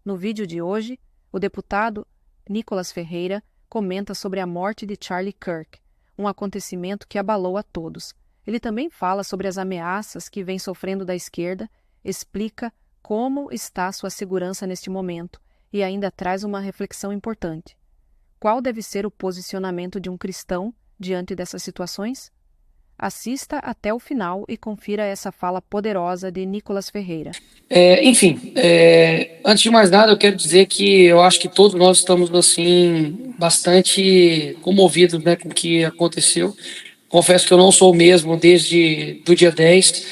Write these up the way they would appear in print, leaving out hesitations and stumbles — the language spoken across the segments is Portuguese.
No vídeo de hoje, o deputado Nicolas Ferreira comenta sobre a morte de Charlie Kirk, um acontecimento que abalou a todos. Ele também fala sobre as ameaças que vem sofrendo da esquerda, explica como está sua segurança neste momento e ainda traz uma reflexão importante. Qual deve ser o posicionamento de um cristão diante dessas situações? Assista até o final e confira essa fala poderosa de Nicolas Ferreira. Antes de mais nada, eu quero dizer que eu acho que todos nós estamos assim bastante comovidos, né, com o que aconteceu. Confesso que eu não sou o mesmo desde do dia 10.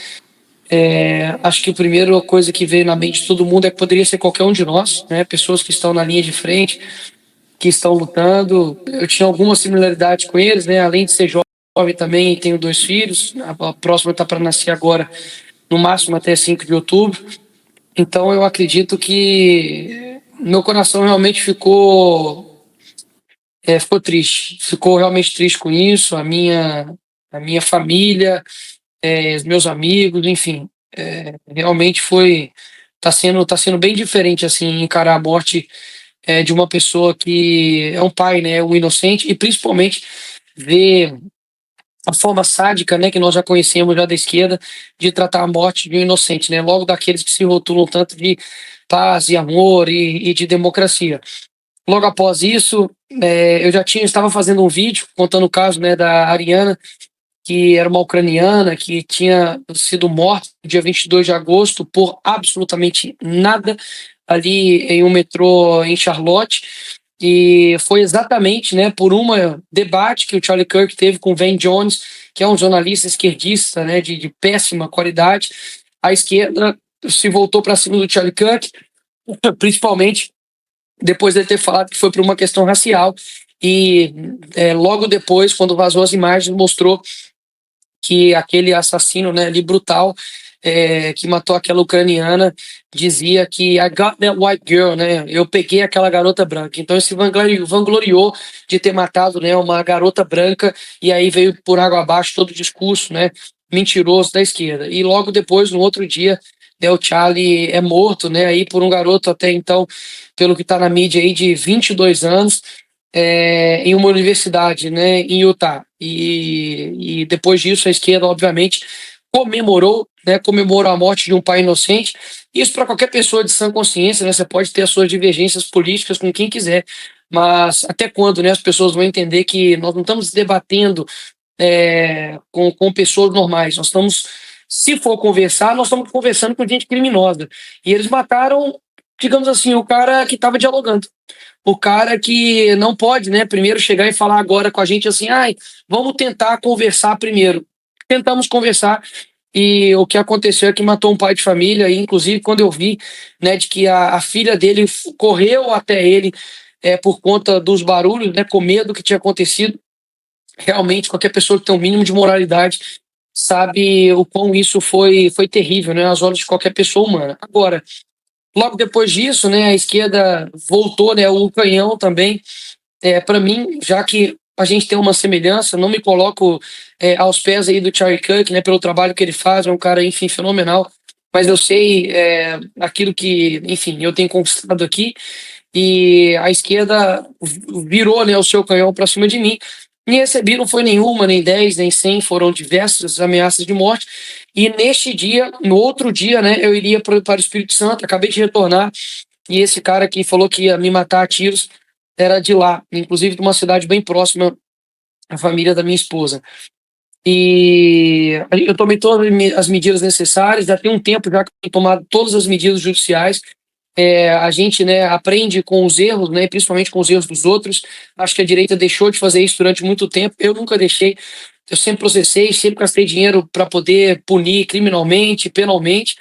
Acho que a primeira coisa que veio na mente de todo mundo é que poderia ser qualquer um de nós, né, pessoas que estão na linha de frente, que estão lutando. Eu tinha alguma similaridade com eles, né, além de ser jovem também, tenho 2 filhos. A próxima está para nascer agora, no máximo até 5 de outubro. Então eu acredito que meu coração realmente ficou triste, ficou realmente triste com isso, a minha família, os meus amigos, enfim, realmente tá sendo bem diferente assim encarar a morte de uma pessoa que é um pai, né, um inocente, e principalmente ver a forma sádica, né, que nós já conhecemos já da esquerda, de tratar a morte de um inocente, né, logo daqueles que se rotulam tanto de paz e amor e de democracia. Logo após isso, eu estava fazendo um vídeo contando o caso, né, da Ariana, que era uma ucraniana que tinha sido morta no dia 22 de agosto por absolutamente nada ali em um metrô em Charlotte. E foi exatamente, né, por um debate que o Charlie Kirk teve com o Van Jones, que é um jornalista esquerdista, né, de péssima qualidade. A esquerda se voltou para cima do Charlie Kirk, principalmente depois dele ter falado que foi por uma questão racial. E logo depois, quando vazou as imagens, mostrou que aquele assassino, né, ali brutal, que matou aquela ucraniana, dizia que I got that white girl, né? Eu peguei aquela garota branca. Então ele se vangloriou de ter matado, né, uma garota branca, e aí veio por água abaixo todo o discurso, né, mentiroso da esquerda. E logo depois, no outro dia, né, o Charlie é morto, né, aí por um garoto até então, pelo que está na mídia aí, de 22 anos, em uma universidade, né, em Utah. E depois disso, a esquerda, obviamente, comemorou a morte de um pai inocente. Isso para qualquer pessoa de sã consciência, né? Você pode ter as suas divergências políticas com quem quiser, mas até quando, né, as pessoas vão entender que nós não estamos debatendo com pessoas normais, nós estamos, se for conversar, nós estamos conversando com gente criminosa. E eles mataram, digamos assim, o cara que estava dialogando, o cara que não pode, né, primeiro chegar e falar agora com a gente assim, ai, vamos tentar conversar primeiro. Tentamos conversar, e o que aconteceu é que matou um pai de família. E inclusive quando eu vi, né, de que a filha dele correu até ele por conta dos barulhos, né, com medo do que tinha acontecido, realmente qualquer pessoa que tem um mínimo de moralidade sabe o quão isso foi terrível, né, às olhos de qualquer pessoa humana. Agora, logo depois disso, né, a esquerda voltou, né, o canhão também. Para mim, já que a gente tem uma semelhança, não me coloco aos pés aí do Charlie Kirk, né, pelo trabalho que ele faz, é um cara, enfim, fenomenal, mas eu sei aquilo que, enfim, eu tenho conquistado aqui, e a esquerda virou, né, o seu canhão para cima de mim. E recebi, não foi nenhuma, nem 10, nem 100, foram diversas ameaças de morte. E neste dia, no outro dia, né, eu iria para o Espírito Santo, acabei de retornar, e esse cara que falou que ia me matar a tiros era de lá, inclusive de uma cidade bem próxima à família da minha esposa. E eu tomei todas as medidas necessárias, já tem um tempo já que eu tenho tomado todas as medidas judiciais. A gente, né, aprende com os erros, né, principalmente com os erros dos outros. Acho que a direita deixou de fazer isso durante muito tempo. Eu nunca deixei. Eu sempre processei, sempre gastei dinheiro para poder punir criminalmente, penalmente,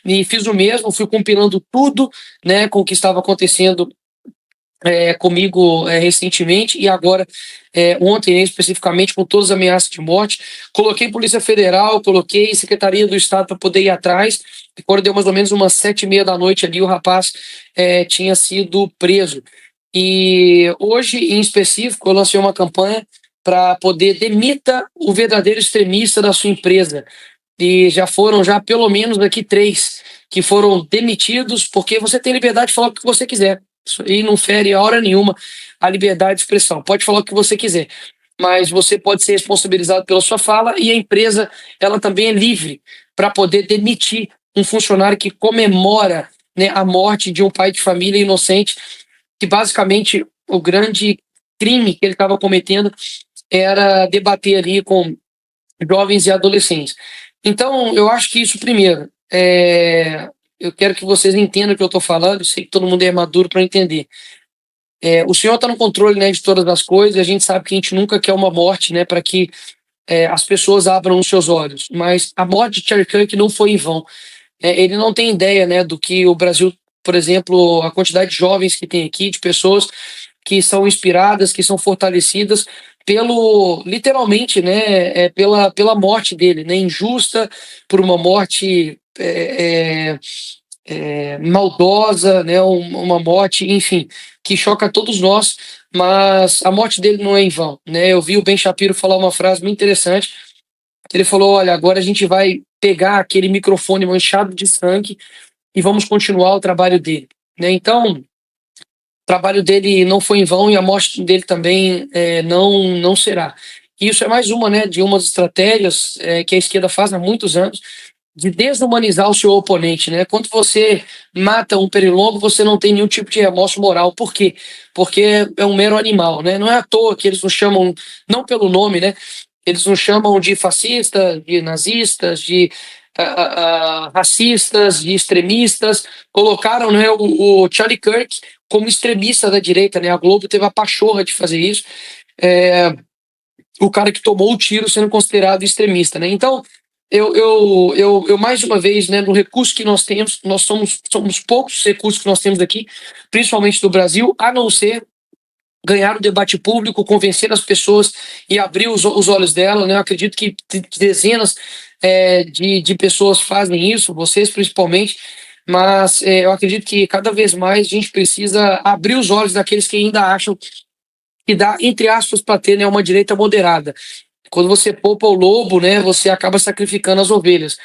e fiz o mesmo. Fui compilando tudo, né, com o que estava acontecendo comigo recentemente, e agora, ontem, né, especificamente, com todas as ameaças de morte. Coloquei Polícia Federal, coloquei Secretaria do Estado para poder ir atrás, e quando deu mais ou menos umas 7h30 da noite ali, o rapaz tinha sido preso. E hoje, em específico, eu lancei uma campanha para poder demita o verdadeiro extremista da sua empresa. e já foram já pelo menos aqui 3 que foram demitidos, porque você tem liberdade de falar o que você quiser. Isso aí não fere a hora nenhuma a liberdade de expressão. Pode falar o que você quiser, mas você pode ser responsabilizado pela sua fala, e a empresa ela também é livre para poder demitir um funcionário que comemora, né, a morte de um pai de família inocente, que basicamente o grande crime que ele estava cometendo era debater ali com jovens e adolescentes. Então, eu acho que isso primeiro. Eu quero que vocês entendam o que eu estou falando, eu sei que todo mundo é maduro para entender. O Senhor está no controle, né, de todas as coisas, e a gente sabe que a gente nunca quer uma morte, né, para que as pessoas abram os seus olhos. Mas a morte de Charlie Kirk não foi em vão. Ele não tem ideia, né, do que o Brasil, por exemplo, a quantidade de jovens que tem aqui, de pessoas que são inspiradas, que são fortalecidas pelo, literalmente, né, pela morte dele, né, injusta, por uma morte maldosa, né, uma morte, enfim, que choca todos nós, mas a morte dele não é em vão, né? Eu vi o Ben Shapiro falar uma frase muito interessante. Ele falou: olha, agora a gente vai pegar aquele microfone manchado de sangue e vamos continuar o trabalho dele, né? Então, o trabalho dele não foi em vão, e a morte dele também não será. E isso é mais uma, né, de umas estratégias que a esquerda faz há muitos anos, de desumanizar o seu oponente, né? Quando você mata um pernilongo, você não tem nenhum tipo de remorso moral. Por quê? Porque é um mero animal, né? Não é à toa que eles nos chamam, não pelo nome, né? Eles nos chamam de fascistas, de nazistas, de racistas, de extremistas. Colocaram, né, o Charlie Kirk como extremista da direita, né? A Globo teve a pachorra de fazer isso. O cara que tomou o tiro sendo considerado extremista, né? Então, eu mais uma vez, né, no recurso que nós temos, nós somos poucos recursos que nós temos aqui, principalmente do Brasil, a não ser ganhar o debate público, convencer as pessoas e abrir os olhos dela, né? Eu acredito que dezenas de pessoas fazem isso, vocês principalmente, mas eu acredito que cada vez mais a gente precisa abrir os olhos daqueles que ainda acham que dá, entre aspas, para ter, né, uma direita moderada. Quando você poupa o lobo, né, você acaba sacrificando as ovelhas.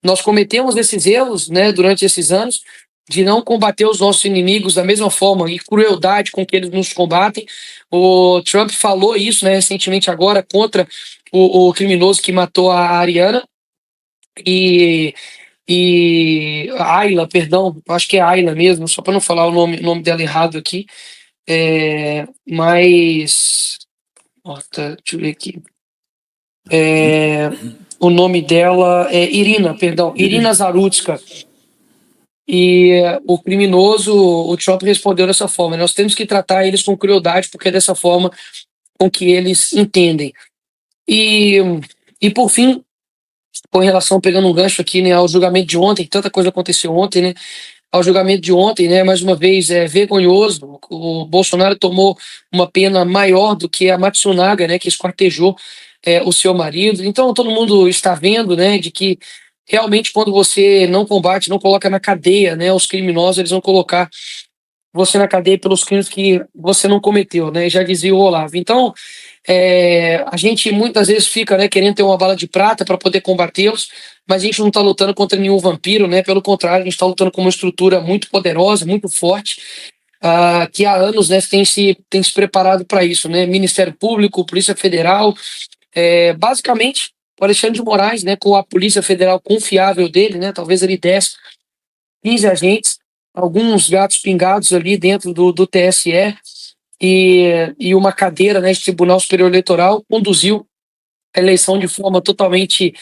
Nós cometemos esses erros, né, durante esses anos, de não combater os nossos inimigos da mesma forma e crueldade com que eles nos combatem. O Trump falou isso, né, recentemente agora contra o criminoso que matou a Ariana e a Ayla, perdão, acho que é Ayla mesmo, só para não falar o nome dela errado aqui. Mas deixa eu ver aqui. O nome dela é Irina, perdão, Irina Zarutska. E o criminoso, o Trump respondeu dessa forma: nós temos que tratar eles com crueldade, porque é dessa forma com que eles entendem. E, e por fim, com relação, pegando um gancho aqui, né, ao julgamento de ontem, tanta coisa aconteceu ontem, né? Ao julgamento de ontem, né, mais uma vez, é vergonhoso. O Bolsonaro tomou uma pena maior do que a Matsunaga, né, que esquartejou o seu marido. Então, todo mundo está vendo, né, de que realmente quando você não combate, não coloca na cadeia, né, os criminosos, eles vão colocar você na cadeia pelos crimes que você não cometeu, né, já dizia o Olavo. Então, a gente muitas vezes fica, né, querendo ter uma bala de prata para poder combatê-los, mas a gente não está lutando contra nenhum vampiro, né? Pelo contrário, a gente está lutando com uma estrutura muito poderosa, muito forte, que há anos, né, tem se preparado para isso, né? Ministério Público, Polícia Federal, basicamente o Alexandre de Moraes, né, com a Polícia Federal confiável dele, né? Talvez ele 10, 15 agentes, alguns gatos pingados ali dentro do TSE e uma cadeira, né, de Tribunal Superior Eleitoral, conduziu a eleição de forma totalmente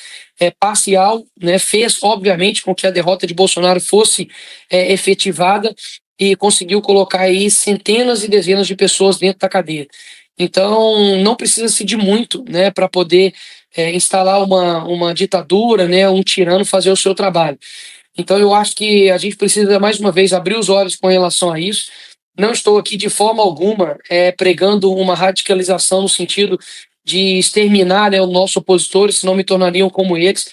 parcial, né, fez, obviamente, com que a derrota de Bolsonaro fosse efetivada e conseguiu colocar aí centenas e dezenas de pessoas dentro da cadeia. Então, não precisa-se de muito, né, para poder instalar uma ditadura, né, um tirano fazer o seu trabalho. Então, eu acho que a gente precisa, mais uma vez, abrir os olhos com relação a isso. Não estou aqui de forma alguma pregando uma radicalização no sentido de exterminar, né, os nossos opositores, senão me tornariam como eles,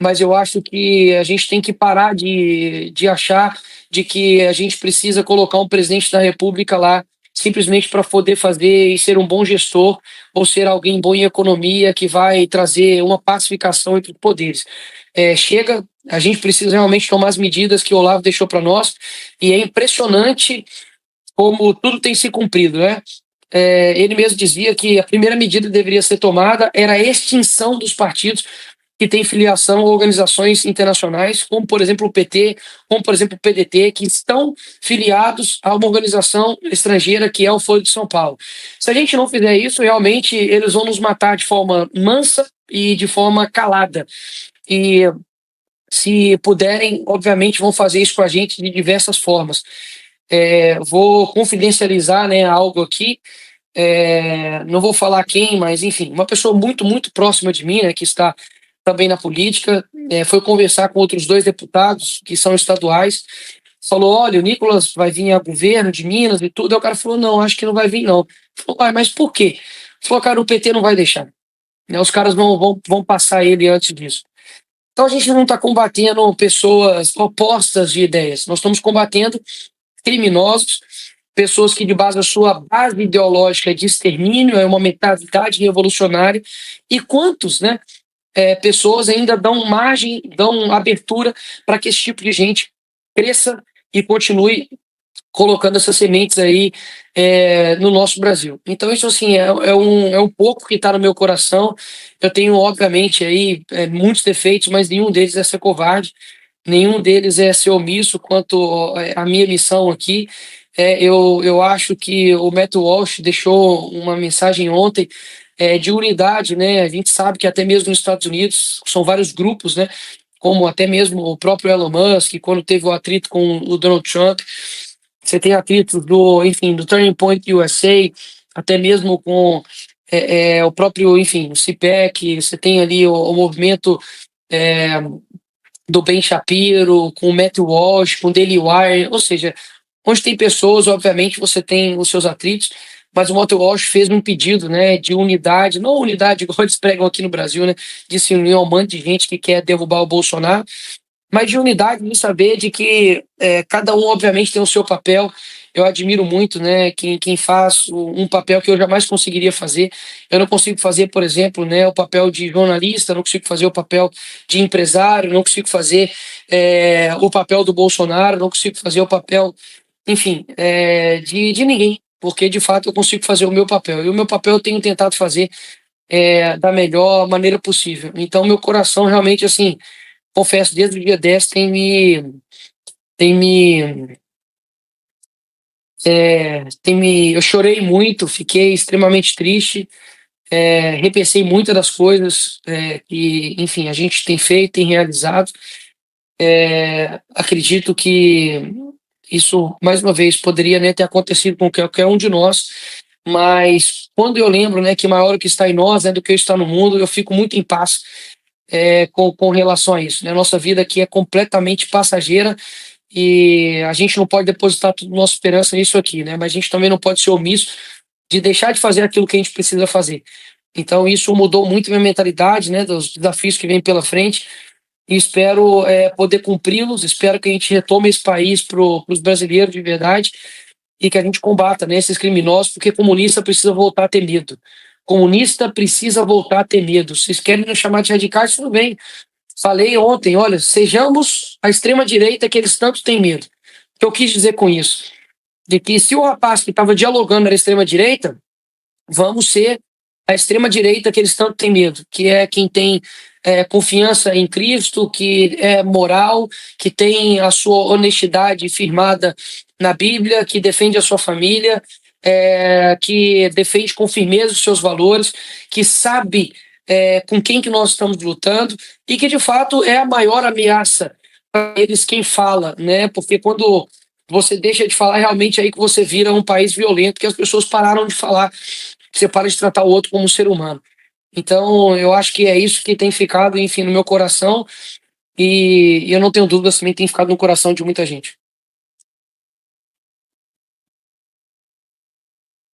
mas eu acho que a gente tem que parar de achar de que a gente precisa colocar um presidente da República lá simplesmente para poder fazer e ser um bom gestor ou ser alguém bom em economia que vai trazer uma pacificação entre os poderes. Chega, a gente precisa realmente tomar as medidas que o Olavo deixou para nós, e é impressionante como tudo tem se cumprido, né? Ele mesmo dizia que a primeira medida que deveria ser tomada era a extinção dos partidos que têm filiação a organizações internacionais, como, por exemplo, o PT, como, por exemplo, o PDT, que estão filiados a uma organização estrangeira, que é o Folha de São Paulo. Se a gente não fizer isso, realmente eles vão nos matar de forma mansa e de forma calada. E se puderem, obviamente, vão fazer isso com a gente de diversas formas. Vou confidencializar, né, algo aqui. Não vou falar quem, mas enfim, uma pessoa muito, muito próxima de mim, né, que está também na política, foi conversar com outros 2 deputados que são estaduais, falou: olha, o Nicolas vai vir a governo de Minas e tudo. Aí o cara falou: não, acho que não vai vir, não. Falou: mas por quê? Falou: cara, o PT não vai deixar, né, os caras vão passar ele antes disso. Então a gente não está combatendo pessoas opostas de ideias, nós estamos combatendo criminosos, pessoas que, de base da sua base ideológica de extermínio, é uma mentalidade revolucionária, e quantos, né, pessoas ainda dão margem, dão abertura para que esse tipo de gente cresça e continue colocando essas sementes aí no nosso Brasil. Então isso, assim, é um pouco que está no meu coração. Eu tenho, obviamente, aí muitos defeitos, mas nenhum deles é ser covarde, nenhum deles é ser omisso quanto à minha missão aqui. Eu acho que o Matt Walsh deixou uma mensagem ontem de unidade, né? A gente sabe que até mesmo nos Estados Unidos são vários grupos, né? Como até mesmo o próprio Elon Musk, quando teve o atrito com o Donald Trump, você tem atritos enfim, do Turning Point USA, até mesmo com o próprio, enfim, o CPEC, você tem ali o movimento do Ben Shapiro, com o Matt Walsh, com o Daily Wire, ou seja, onde tem pessoas, obviamente, você tem os seus atritos, mas o Matt Walsh fez um pedido, né, de unidade, não unidade igual eles pregam aqui no Brasil, né, de se unir a um monte de gente que quer derrubar o Bolsonaro, mas de unidade, de saber de que cada um, obviamente, tem o seu papel. Eu admiro muito, né, quem faz um papel que eu jamais conseguiria fazer. Eu não consigo fazer, por exemplo, né, o papel de jornalista, não consigo fazer o papel de empresário, não consigo fazer o papel do Bolsonaro, não consigo fazer o papel, enfim, de ninguém, porque de fato eu consigo fazer o meu papel. E o meu papel eu tenho tentado fazer da melhor maneira possível. Então, meu coração realmente, assim, confesso, desde o dia 10 eu chorei muito, fiquei extremamente triste, repensei muitas das coisas que, enfim, a gente tem feito, tem realizado. Acredito que isso, mais uma vez, poderia, né, ter acontecido com qualquer um de nós, mas quando eu lembro, né, que maior o que está em nós, né, do que está no mundo, eu fico muito em paz com relação a isso, né? Nossa vida aqui é completamente passageira e a gente não pode depositar toda a nossa esperança nisso aqui, né? Mas a gente também não pode ser omisso de deixar de fazer aquilo que a gente precisa fazer. Então isso mudou muito minha mentalidade, né? Dos desafios que vêm pela frente, e espero poder cumpri-los. Espero que a gente retome esse país para os brasileiros de verdade e que a gente combata, né, esses criminosos, porque comunista precisa voltar a ter medo. Comunista precisa voltar a ter medo. Vocês querem nos chamar de radicais? Tudo bem. Falei ontem, olha, sejamos a extrema-direita que eles tanto têm medo. O que eu quis dizer com isso? De que se o rapaz que estava dialogando era extrema-direita, vamos ser a extrema-direita que eles tanto têm medo, que é quem tem confiança em Cristo, que é moral, que tem a sua honestidade firmada na Bíblia, que defende a sua família, que defende com firmeza os seus valores, que sabe com quem que nós estamos lutando e que, de fato, é a maior ameaça para eles quem fala, né? Porque quando você deixa de falar, realmente é aí que você vira um país violento, que as pessoas pararam de falar, você para de tratar o outro como um ser humano. Então, eu acho que é isso que tem ficado, enfim, no meu coração, e eu não tenho dúvidas, também tem ficado no coração de muita gente.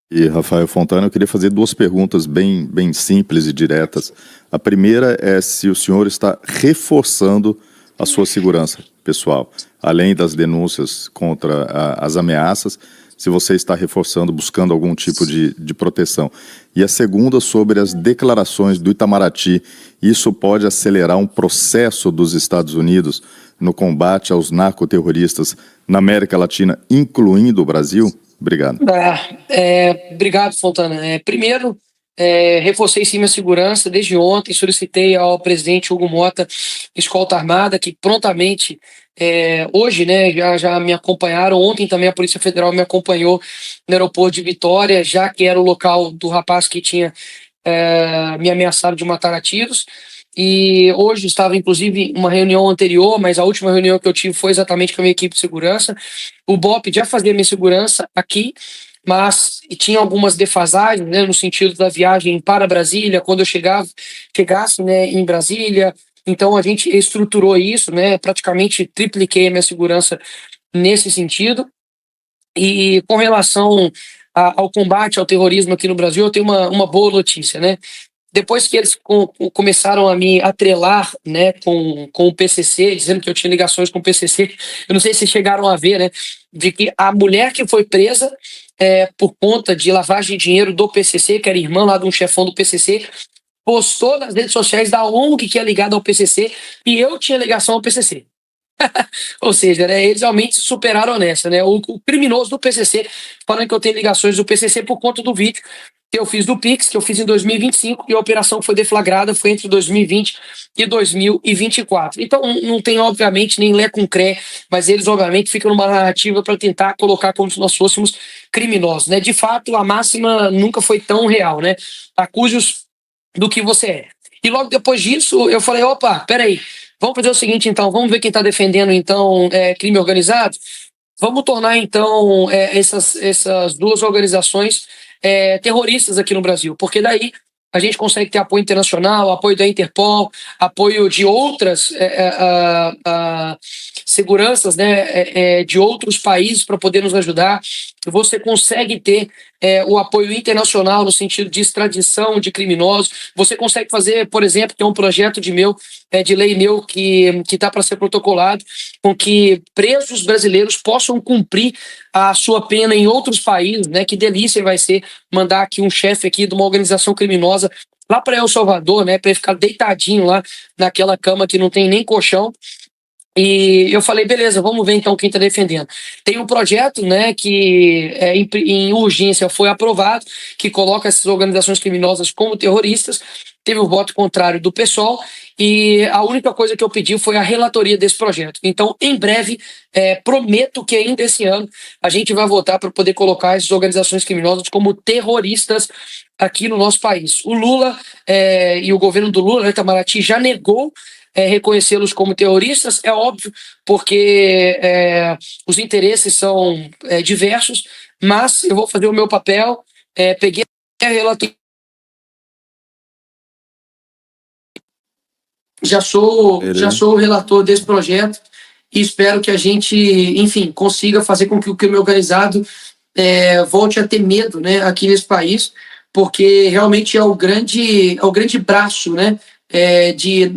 E Rafael Fontana, eu queria fazer 2 perguntas bem simples e diretas. A primeira é se o senhor está reforçando a sua segurança pessoal, além das denúncias contra as ameaças, se você está reforçando, buscando algum tipo de proteção. E a segunda sobre as declarações do Itamaraty. Isso pode acelerar um processo dos Estados Unidos no combate aos narcoterroristas na América Latina, incluindo o Brasil? Obrigado. Obrigado, Fontana. Primeiro, reforcei sim minha segurança desde ontem, solicitei ao presidente Hugo Mota escolta armada, que prontamente, hoje, né, já me acompanharam. Ontem também a Polícia Federal me acompanhou no aeroporto de Vitória, já que era o local do rapaz que tinha me ameaçado de matar a tiros. E hoje estava, inclusive, uma reunião anterior, mas a última reunião que eu tive foi exatamente com a minha equipe de segurança. O BOP já fazia minha segurança aqui, mas tinha algumas defasagens, né, no sentido da viagem para Brasília, quando eu chegasse, né, em Brasília. Então a gente estruturou isso, né, praticamente tripliquei a minha segurança nesse sentido. E com relação ao combate ao terrorismo aqui no Brasil, eu tenho uma boa notícia, né? Depois que eles começaram a me atrelar, né, com o PCC, dizendo que eu tinha ligações com o PCC, eu não sei se chegaram a ver, né, de que a mulher que foi presa por conta de lavagem de dinheiro do PCC, que era irmã lá de um chefão do PCC, postou nas redes sociais da ONG que é ligada ao PCC, e eu tinha ligação ao PCC. Ou seja, né, eles realmente se superaram nessa, né? O criminoso do PCC falando que eu tenho ligações do PCC por conta do vídeo que eu fiz do Pix, que eu fiz em 2025, e a operação que foi deflagrada foi entre 2020 e 2024. Então, não tem, obviamente, nem lé com cré, mas eles, obviamente, ficam numa narrativa para tentar colocar como se nós fôssemos criminosos, né? De fato, a máxima nunca foi tão real, né? Acuse-os do que você é. E logo depois disso, eu falei, opa, peraí, vamos fazer o seguinte, então, vamos ver quem está defendendo, então, crime organizado? Vamos tornar, então, essas duas organizações terroristas aqui no Brasil, porque daí a gente consegue ter apoio internacional, apoio da Interpol, apoio de outras seguranças, né, de outros países para poder nos ajudar. Você consegue ter o apoio internacional no sentido de extradição de criminosos. Você consegue fazer, por exemplo, tem um projeto de lei meu que está para ser protocolado, com que presos brasileiros possam cumprir a sua pena em outros países, né? Que delícia vai ser mandar aqui um chefe aqui de uma organização criminosa lá para El Salvador, né? Para ele ficar deitadinho lá naquela cama que não tem nem colchão. E eu falei, beleza, vamos ver então quem está defendendo. Tem um projeto, né, que em urgência foi aprovado, que coloca essas organizações criminosas como terroristas. Teve o voto contrário do PSOL, e a única coisa que eu pedi foi a relatoria desse projeto. Então, em breve, prometo que ainda esse ano a gente vai votar para poder colocar essas organizações criminosas como terroristas aqui no nosso país. O Lula e o governo do Lula, né, Itamaraty, já negou reconhecê-los como terroristas, é óbvio, porque os interesses são diversos, mas eu vou fazer o meu papel, peguei a relatoria. Já sou o relator desse projeto e espero que a gente, enfim, consiga fazer com que o crime organizado volte a ter medo, né, aqui nesse país, porque realmente é o grande braço, né, de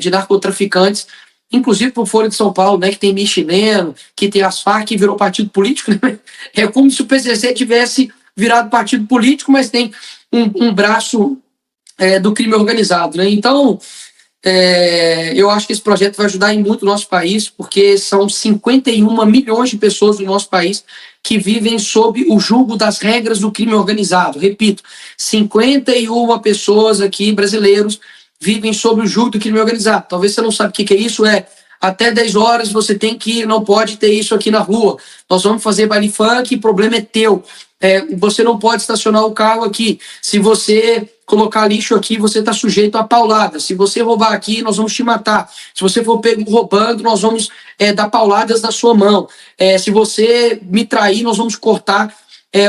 narcotraficantes, inclusive por Folha de São Paulo, né, que tem Micheleno, que tem as Farc, que virou partido político, né? É como se o PCC tivesse virado partido político, mas tem um braço do crime organizado, né? Então, eu acho que esse projeto vai ajudar em muito o nosso país, porque são 51 milhões de pessoas no nosso país que vivem sob o jugo das regras do crime organizado. Repito, 51 pessoas aqui, brasileiros, vivem sob o jugo do crime organizado. Talvez você não sabe o que é isso, até 10 horas você não pode ter isso aqui na rua. Nós vamos fazer baile funk, o problema é teu. Você não pode estacionar o carro aqui. Se você colocar lixo aqui, você está sujeito a paulada. Se você roubar aqui, nós vamos te matar. Se você for pego roubando, nós vamos dar pauladas na sua mão. Se você me trair, nós vamos cortar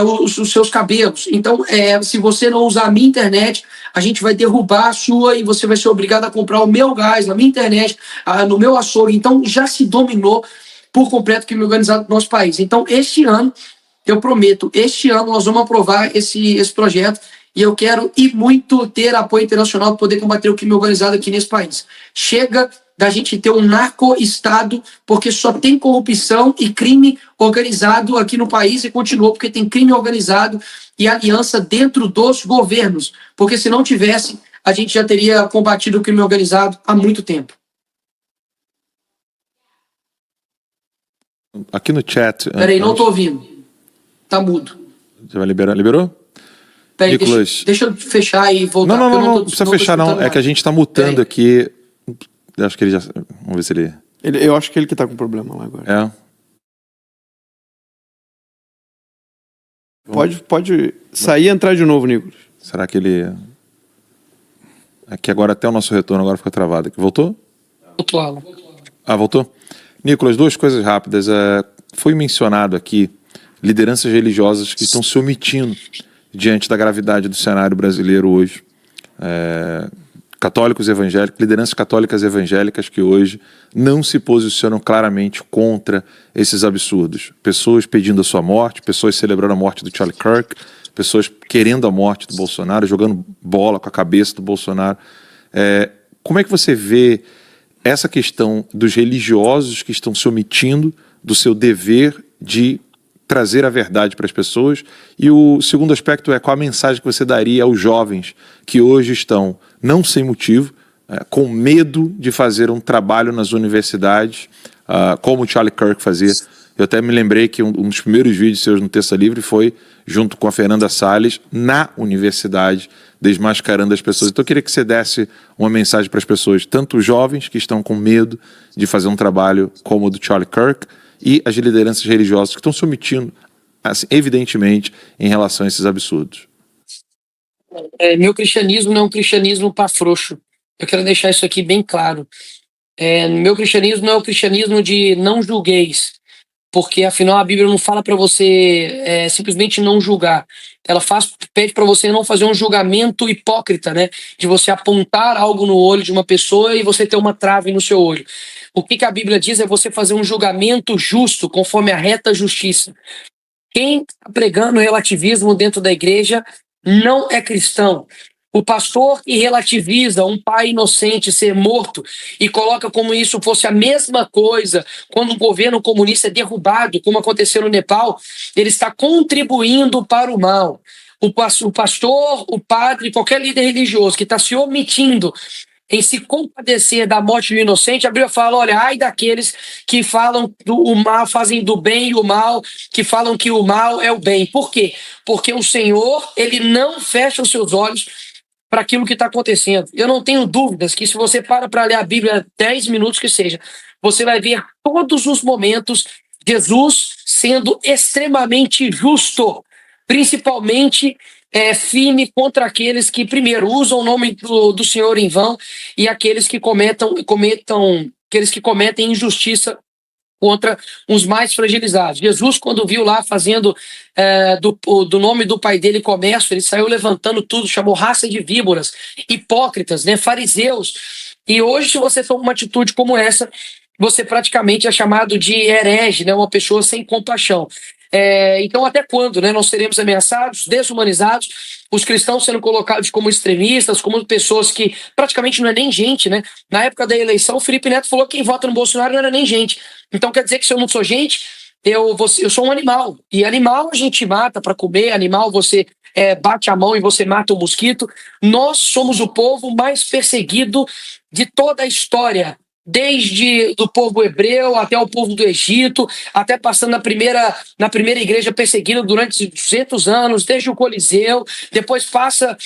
os seus cabelos. Então, se você não usar a minha internet, a gente vai derrubar a sua e você vai ser obrigado a comprar o meu gás na minha internet, no meu açougue. Então, já se dominou por completo o crime organizado no nosso país. Então, este ano, eu prometo, nós vamos aprovar esse projeto e eu quero muito ter apoio internacional para poder combater o crime organizado aqui nesse país. Chega da gente ter um narco-estado, porque só tem corrupção e crime organizado aqui no país e continuou, porque tem crime organizado e aliança dentro dos governos. Porque se não tivesse, a gente já teria combatido o crime organizado há muito tempo. Aqui no chat... Peraí, não tô ouvindo. Tá mudo. Você vai liberar? Liberou? Peraí, Nicolas... deixa eu fechar e voltar. Não precisa fechar não. É que a gente tá mutando aqui. Eu acho que ele já... Vamos ver se ele... Eu acho que ele que tá com problema lá agora. Pode sair e entrar de novo, Nicolas. Será que ele... Aqui agora até o nosso retorno agora ficou travado. Voltou? Voltou, Alan. Voltou? Nicolas, duas coisas rápidas. Foi mencionado aqui lideranças religiosas que estão se omitindo diante da gravidade do cenário brasileiro hoje. Católicos evangélicos, lideranças católicas evangélicas que hoje não se posicionam claramente contra esses absurdos. Pessoas pedindo a sua morte, pessoas celebrando a morte do Charlie Kirk, pessoas querendo a morte do Bolsonaro, jogando bola com a cabeça do Bolsonaro. Como é que você vê essa questão dos religiosos que estão se omitindo do seu dever de trazer a verdade para as pessoas? E o segundo aspecto é qual a mensagem que você daria aos jovens que hoje estão, não sem motivo, com medo de fazer um trabalho nas universidades, como o Charlie Kirk fazia. Eu até me lembrei que um dos primeiros vídeos seus no Terça Livre foi junto com a Fernanda Salles na universidade, desmascarando as pessoas. Então eu queria que você desse uma mensagem para as pessoas, tanto os jovens que estão com medo de fazer um trabalho como o do Charlie Kirk, e as lideranças religiosas que estão se omitindo, assim, evidentemente, em relação a esses absurdos. Meu cristianismo não é um cristianismo para frouxo. Eu quero deixar isso aqui bem claro. Meu cristianismo não é o cristianismo de não julgueis, porque afinal a Bíblia não fala para você simplesmente não julgar. Ela pede para você não fazer um julgamento hipócrita, né? De você apontar algo no olho de uma pessoa e você ter uma trave no seu olho. O que a Bíblia diz é você fazer um julgamento justo, conforme a reta justiça. Quem está pregando relativismo dentro da igreja não é cristão. O pastor que relativiza um pai inocente ser morto e coloca como isso fosse a mesma coisa quando um governo comunista é derrubado, como aconteceu no Nepal, ele está contribuindo para o mal. O pastor, o padre, qualquer líder religioso que está se omitindo em se compadecer da morte do inocente, a Bíblia fala, olha, ai daqueles que falam o mal, fazem do bem e o mal, que falam que o mal é o bem. Por quê? Porque o Senhor, ele não fecha os seus olhos para aquilo que está acontecendo. Eu não tenho dúvidas que se você para ler a Bíblia 10 minutos que seja, você vai ver todos os momentos Jesus sendo extremamente justo, principalmente firme contra aqueles que, primeiro, usam o nome do Senhor em vão e aqueles que cometem injustiça contra os mais fragilizados. Jesus, quando viu lá fazendo do nome do pai dele comércio, ele saiu levantando tudo, chamou raça de víboras, hipócritas, né, fariseus. E hoje, se você toma uma atitude como essa, você praticamente é chamado de herege, né, uma pessoa sem compaixão. Então, até quando, né, nós seremos ameaçados, desumanizados, os cristãos sendo colocados como extremistas, como pessoas que praticamente não é nem gente, né? Na época da eleição, o Felipe Neto falou que quem vota no Bolsonaro não era nem gente. Então quer dizer que se eu não sou gente, eu sou um animal. E animal a gente mata para comer, animal você bate a mão e você mata o mosquito. Nós somos o povo mais perseguido de toda a história. Desde do povo hebreu até o povo do Egito, até passando na primeira igreja perseguida durante 200 anos, desde o Coliseu, depois passa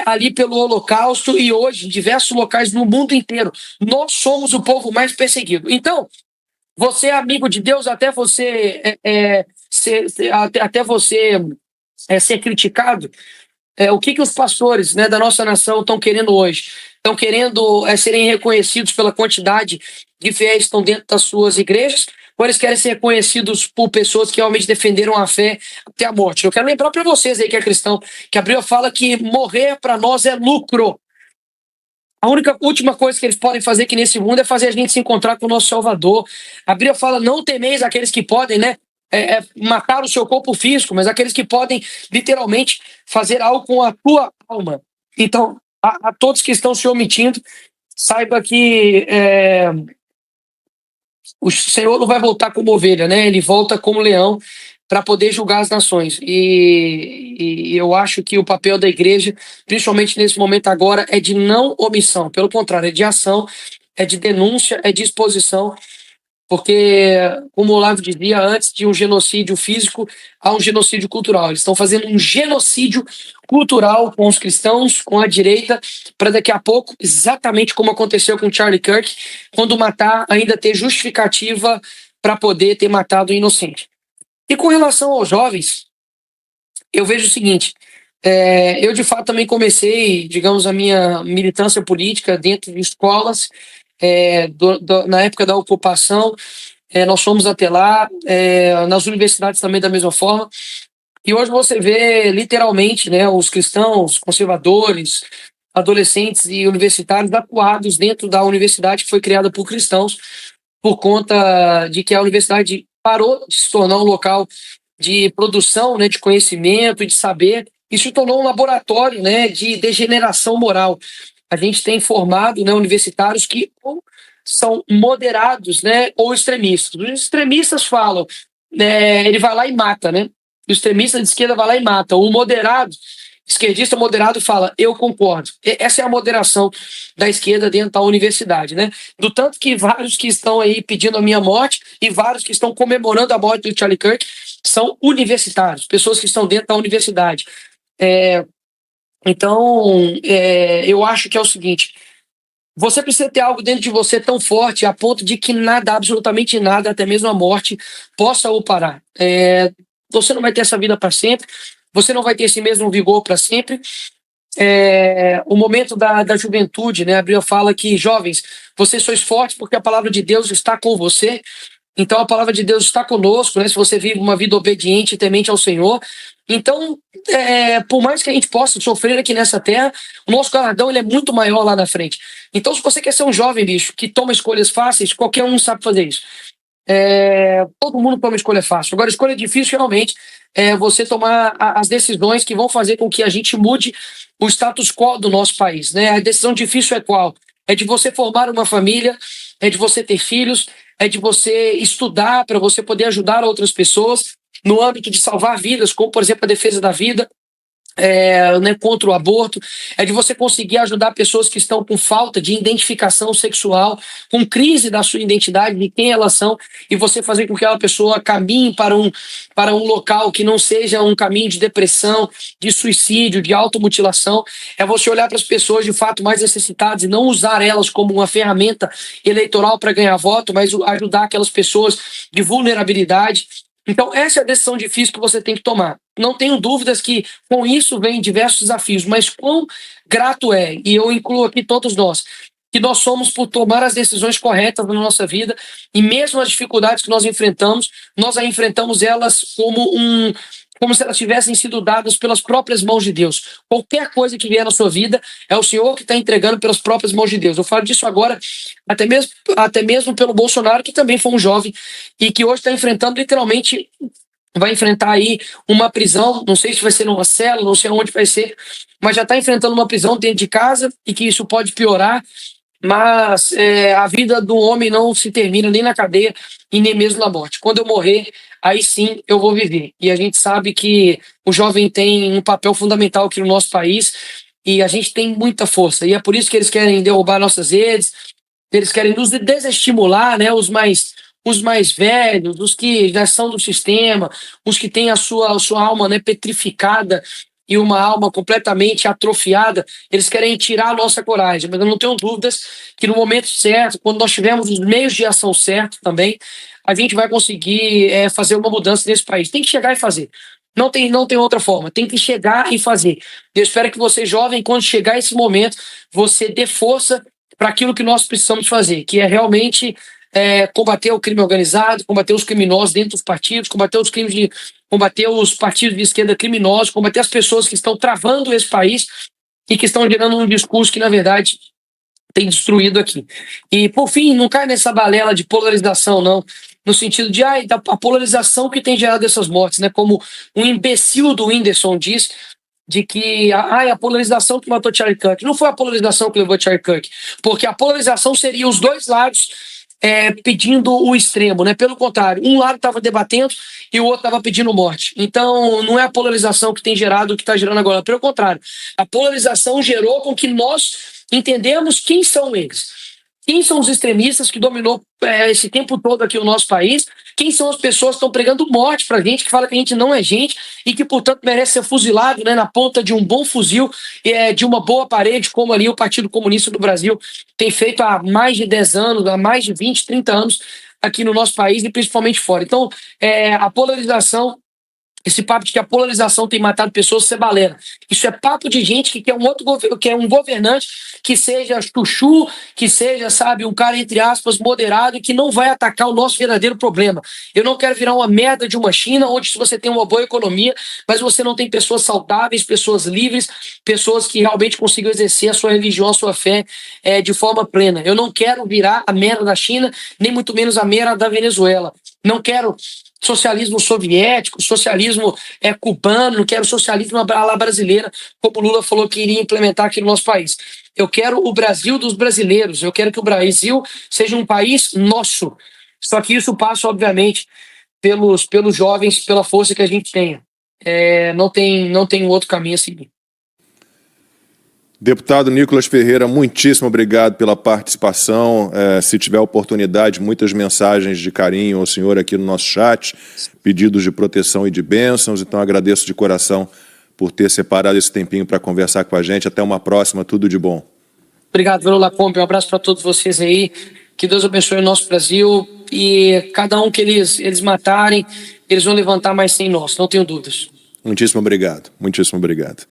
ali pelo Holocausto e hoje em diversos locais no mundo inteiro. Nós somos o povo mais perseguido. Então, você é amigo de Deus até você ser criticado. O que os pastores, né, da nossa nação estão querendo hoje? Estão querendo serem reconhecidos pela quantidade de fiéis que estão dentro das suas igrejas, ou eles querem ser reconhecidos por pessoas que realmente defenderam a fé até a morte? Eu quero lembrar para vocês aí que é cristão, que a Bíblia fala que morrer para nós é lucro. A última coisa que eles podem fazer aqui nesse mundo é fazer a gente se encontrar com o nosso Salvador. A Bíblia fala, não temeis aqueles que podem, né, matar o seu corpo físico, mas aqueles que podem literalmente fazer algo com a tua alma. Então, a todos que estão se omitindo, saiba que o Senhor não vai voltar como ovelha, né? Ele volta como leão para poder julgar as nações. E eu acho que o papel da igreja, principalmente nesse momento agora, é de não omissão. Pelo contrário, é de ação, é de denúncia, é de exposição. Porque, como o Olavo dizia, antes de um genocídio físico, há um genocídio cultural. Eles estão fazendo um genocídio cultural com os cristãos, com a direita, para daqui a pouco, exatamente como aconteceu com Charlie Kirk, quando matar, ainda ter justificativa para poder ter matado o inocente. E com relação aos jovens, eu vejo o seguinte, eu de fato também comecei, digamos, a minha militância política dentro de escolas, na época da ocupação, nós fomos até lá, nas universidades também da mesma forma, e hoje você vê literalmente, né, os cristãos, conservadores, adolescentes e universitários acuados dentro da universidade que foi criada por cristãos, por conta de que a universidade parou de se tornar um local de produção, né, de conhecimento e de saber, e se tornou um laboratório, né, de degeneração moral. A gente tem formado, né, universitários que ou são moderados, né, ou extremistas. Os extremistas falam, né, ele vai lá e mata, né? O extremista de esquerda vai lá e mata. O moderado, esquerdista moderado, fala, eu concordo. Essa é a moderação da esquerda dentro da universidade, né? Do tanto que vários que estão aí pedindo a minha morte e vários que estão comemorando a morte do Charlie Kirk são universitários, pessoas que estão dentro da universidade. Então, eu acho que é o seguinte, você precisa ter algo dentro de você tão forte a ponto de que nada, absolutamente nada, até mesmo a morte, possa o parar. Você não vai ter essa vida para sempre, você não vai ter esse mesmo vigor para sempre. O momento da juventude, né? A Bíblia fala que, jovens, vocês sois fortes porque a palavra de Deus está com você. Então a palavra de Deus está conosco, né? Se você vive uma vida obediente e temente ao Senhor. Então, por mais que a gente possa sofrer aqui nessa terra, o nosso galardão ele é muito maior lá na frente. Então, se você quer ser um jovem, bicho, que toma escolhas fáceis, qualquer um sabe fazer isso. Todo mundo toma escolha fácil. Agora, escolha difícil realmente é você tomar as decisões que vão fazer com que a gente mude o status quo do nosso país, né? A decisão difícil é qual? É de você formar uma família, é de você ter filhos, é de você estudar para você poder ajudar outras pessoas no âmbito de salvar vidas, como, por exemplo, a defesa da vida, né, contra o aborto, é de você conseguir ajudar pessoas que estão com falta de identificação sexual, com crise da sua identidade, de quem elas são, e você fazer com que aquela pessoa caminhe para um local que não seja um caminho de depressão, de suicídio, de automutilação. É você olhar para as pessoas de fato mais necessitadas e não usar elas como uma ferramenta eleitoral para ganhar voto, mas ajudar aquelas pessoas de vulnerabilidade. Então, essa é a decisão difícil que você tem que tomar. Não tenho dúvidas que com isso vem diversos desafios, mas quão grato é, e eu incluo aqui todos nós, que nós somos por tomar as decisões corretas na nossa vida, e mesmo as dificuldades que nós a enfrentamos elas como se elas tivessem sido dadas pelas próprias mãos de Deus. Qualquer coisa que vier na sua vida, é o Senhor que está entregando pelas próprias mãos de Deus. Eu falo disso agora, até mesmo pelo Bolsonaro, que também foi um jovem, e que hoje está enfrentando, literalmente, vai enfrentar aí uma prisão, não sei se vai ser numa cela, não sei onde vai ser, mas já está enfrentando uma prisão dentro de casa, e que isso pode piorar, mas a vida do homem não se termina nem na cadeia e nem mesmo na morte. Quando eu morrer, aí sim eu vou viver. E a gente sabe que o jovem tem um papel fundamental aqui no nosso país e a gente tem muita força. E é por isso que eles querem derrubar nossas redes, eles querem nos desestimular, né? Os mais velhos, os que já são do sistema, os que têm a sua alma, né, petrificada, e uma alma completamente atrofiada, eles querem tirar a nossa coragem, mas eu não tenho dúvidas que no momento certo, quando nós tivermos os meios de ação certos também, a gente vai conseguir fazer uma mudança nesse país. Tem que chegar e fazer. Não tem outra forma, tem que chegar e fazer. Eu espero que você, jovem, quando chegar esse momento, você dê força para aquilo que nós precisamos fazer, que é realmente combater o crime organizado, combater os criminosos dentro dos partidos, combater os partidos de esquerda criminosos, combater as pessoas que estão travando esse país e que estão gerando um discurso que, na verdade, tem destruído aqui. E, por fim, não cai nessa balela de polarização, não, no sentido de a polarização que tem gerado essas mortes, né? Como um imbecil do Whindersson diz, de que a polarização que matou Charlie Kirk. Não foi a polarização que levou Charlie Kirk, porque a polarização seria os dois lados pedindo o extremo, né? Pelo contrário, um lado estava debatendo e o outro estava pedindo morte. Então, não é a polarização que tem gerado o que está gerando agora. Pelo contrário, a polarização gerou com que nós entendemos quem são eles. Quem são os extremistas que dominou esse tempo todo aqui no nosso país? Quem são as pessoas que estão pregando morte pra gente, que fala que a gente não é gente e que, portanto, merece ser fuzilado, né, na ponta de um bom fuzil, de uma boa parede, como ali o Partido Comunista do Brasil tem feito há mais de 10 anos, há mais de 20, 30 anos aqui no nosso país e principalmente fora. Então, a polarização, esse papo de que a polarização tem matado pessoas, isso é balela. Isso é papo de gente que quer um governante que seja chuchu, que seja, sabe, um cara, entre aspas, moderado e que não vai atacar o nosso verdadeiro problema. Eu não quero virar uma merda de uma China onde você tem uma boa economia, mas você não tem pessoas saudáveis, pessoas livres, pessoas que realmente consigam exercer a sua religião, a sua fé de forma plena. Eu não quero virar a merda da China, nem muito menos a merda da Venezuela. Não quero socialismo soviético, socialismo cubano, não quero socialismo à la brasileira, como o Lula falou que iria implementar aqui no nosso país. Eu quero o Brasil dos brasileiros, eu quero que o Brasil seja um país nosso. Só que isso passa, obviamente, pelos jovens, pela força que a gente tenha. Não tem outro caminho a seguir. Deputado Nicolas Ferreira, muitíssimo obrigado pela participação. Se tiver oportunidade, muitas mensagens de carinho ao senhor aqui no nosso chat, pedidos de proteção e de bênçãos. Então, agradeço de coração por ter separado esse tempinho para conversar com a gente. Até uma próxima, tudo de bom. Obrigado, Velo Lacombe. Um abraço para todos vocês aí. Que Deus abençoe o nosso Brasil. E cada um que eles matarem, eles vão levantar mais sem nós, não tenho dúvidas. Muitíssimo obrigado. Muitíssimo obrigado.